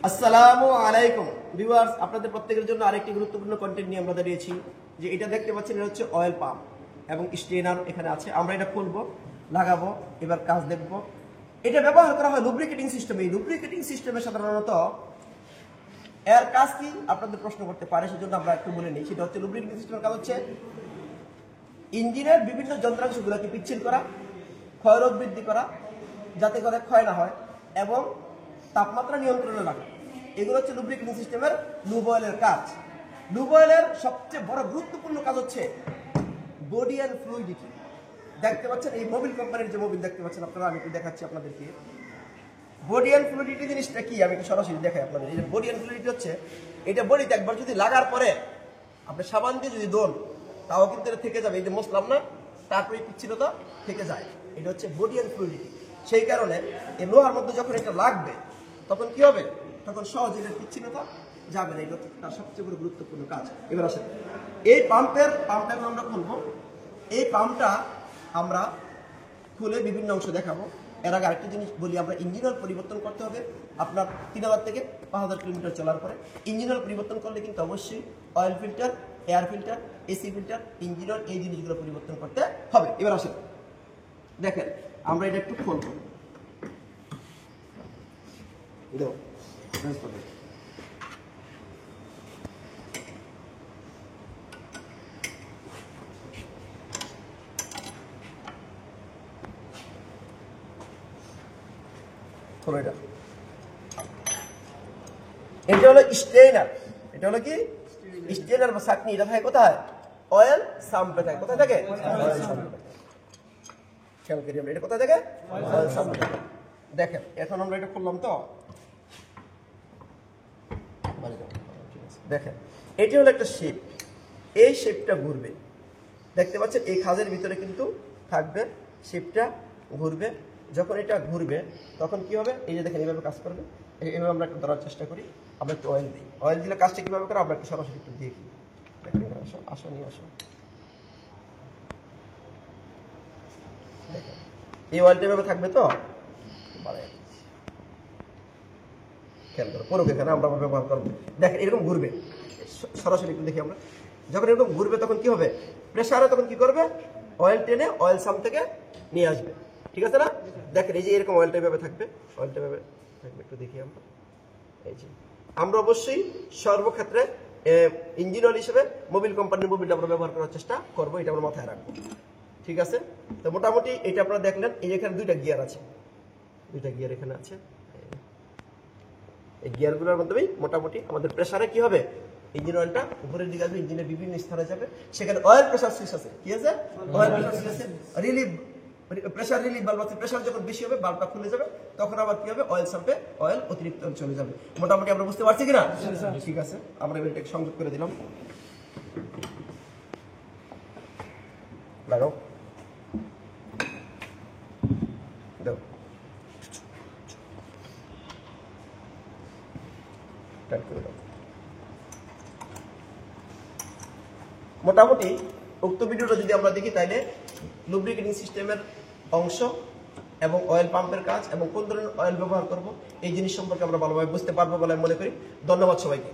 আসসালামু আলাইকুম ভিউয়ার্স, আপনাদের প্রত্যেকের জন্য আরেকটি গুরুত্বপূর্ণ কন্টেন্ট নিয়ে আমরা দাঁড়িয়েছি। যে এটা দেখতে পাচ্ছেন, এটা হচ্ছে অয়েল পাম্প এবং স্টেনার এখানে আছে। আমরা এটা খুলবো, লাগাবো, এবার কাজ দেখবো। এটা ব্যবহার করা হয় লুব্রিকেটিং সিস্টেমে। এই লুব্রিকেটিং সিস্টেমে সাধারণত এর কাজ কি আপনাদের প্রশ্ন করতে পারে, সেজন্য আমরা একটু বলে নিই। সেটা হচ্ছে লুব্রিকেটিং সিস্টেমের কাজ হচ্ছে ইঞ্জিনের বিভিন্ন যন্ত্রাংশগুলোকে পিচ্ছিল করা, ক্ষয়রোধ বৃদ্ধি করা, যাতে করে ক্ষয় না হয়, এবং তাপমাত্রা নিয়ন্ত্রণে রাখা। এগুলো হচ্ছে লুব্রিকেটিং সিস্টেমের লুব অয়েলের কাজ। লুব অয়েলের সবচেয়ে বড় গুরুত্বপূর্ণ কাজ হচ্ছে বডি অ্যান্ড ফ্লুইডিটি। দেখতে পাচ্ছেন এই মোবিল কোম্পানির যে মোবিল দেখতে পাচ্ছেন আপনারা, আমি একটু দেখাচ্ছি আপনাদেরকে। বডি অ্যান্ড ফ্লুইডিটি জিনিসটা কি আমি একটু সরাসরি দেখাই আপনাদের। এই বডি অ্যান্ড ফ্লুইডিটি হচ্ছে এটা বডিতে একবার যদি লাগার পরে আপনি সাবান দিয়ে যদি দোন, তাও কিন্তু এটা থেকে যাবে। এই যে মশলাম না, তারপরে পিচ্ছিলতা থেকে যায়। এটা হচ্ছে বডি অ্যান্ড ফ্লুইডিটি। সেই কারণে এই লোহার মধ্যে যখন এটা লাগবে তখন কি হবে, তখন সহজে এটা পিচ্ছিলতা যাবে না। এটা হচ্ছে তার সবচেয়ে বড় গুরুত্বপূর্ণ কাজ। এবার আসেন, এই পাম্পটা এখন আমরা খুলবো। এই পাম্পটা আমরা খুলে বিভিন্ন অংশ দেখাবো। এর আগে আরেকটা জিনিস বলি, আমরা ইঞ্জিন অয়েল পরিবর্তন করতে হবে আপনার 3000 থেকে 5000 কিলোমিটার চলার পরে। ইঞ্জিন অয়েল পরিবর্তন করলে কিন্তু অবশ্যই oil filter, air filter, AC filter, engine oil, এই জিনিসগুলো পরিবর্তন করতে হবে। এবার আসেন, দেখেন আমরা এটা একটু খুলবো। এটা হলো স্টেইনার। এটা হলো কি স্টেইনার বা ছাঁকনি। এটা থাকে কোথায়? অয়েল সাম্পে থাকে। কোথায় থাকে? খেয়াল করি আমরা, এটা কোথায় থাকে? অয়েল সাম্পে থাকে। দেখেন এখন আমরা এটা খুললাম তো, দেখেন এটি হলো একটা শেপ। এই শেপটা ঘুরবে, দেখতে পাচ্ছেন এই খাঁজের ভিতরে কিন্তু থাকবে, শেপটা ঘুরবে। যখন এটা ঘুরবে তখন কি হবে, এই যে দেখেন এইভাবে কাজ করবে। এইভাবে আমরা একটু ধরার চেষ্টা করি। আমরা একটু অয়েল দিই। অয়েল দিলে কাজটা কিভাবে করে আমরা একটু সরাসরি একটু দেখি। দেখেন আসো, আসো নিয়ে আসো। দেখেন এই অয়েলটা এভাবে থাকবে তো, খেয়াল করো পুরো এখানে আমরা ব্যবহার করবো। দেখেন এরকম ঘুরবে, সরাসরি একটু দেখি আমরা। যখন এরকম ঘুরবে তখন কি হবে, প্রেসারে তখন কি করবে, অয়েল টেনে অয়েল সাম থেকে নিয়ে আসবে। ঠিক আছে না? দেখেন এই যে এরকম অয়েলটা এভাবে থাকবে, অয়েলটা এভাবে থাকবে। একটু দেখি আমরা। এই যে আমরা অবশ্যই সর্বক্ষেত্রে ইঞ্জিন অয়েল হিসেবে মোবিল কোম্পানির মোবিলটা আমরা ব্যবহার করার চেষ্টা করবো। এটা আমরা মাথায় রাখবো। ঠিক আছে? তো মোটামুটি এটা আপনারা দেখলেন। এই এখানে দুইটা গিয়ার আছে, দুইটা গিয়ার এখানে আছে। এই গিয়ারগুলোর মাধ্যমেই মোটামুটি আমাদের প্রেসারে কি হবে, ইঞ্জিন অয়েলটা উপরের দিকে আসবে, ইঞ্জিনের বিভিন্ন স্থানে যাবে। সেখানে অয়েল প্রেসার সুইচ আছে। কি আছে? অয়েল প্রেসার সুইচ আছে। রিলিভ প্রেসার রিলিভ বাল্ব আছে। প্রেসার যখন বেশি হবে বাল্বটা খুলে যাবে, তখন আবার কি হবে, অয়েল সাম্পে অয়েল অতিরিক্ত চলে যাবে। মোটামুটি আমরা বুঝতে পারছি কিনা? ঠিক আছে, আমরা এবার এটাকে সংযোগ করে দিলাম। লাগাও, দাও, টাইট করে দাও। মোটামুটি উক্ত ভিডিওটা যদি আমরা দেখি, তাইলে লুব্রিকেটিং সিস্টেমের অংশ এবং অয়েল পাম্পের কাজ এবং কোন ধরনের অয়েল ব্যবহার করব, এই জিনিস সম্পর্কে আমরা ভালোভাবে বুঝতে পারবো বলে মনে করি। ধন্যবাদ সবাইকে।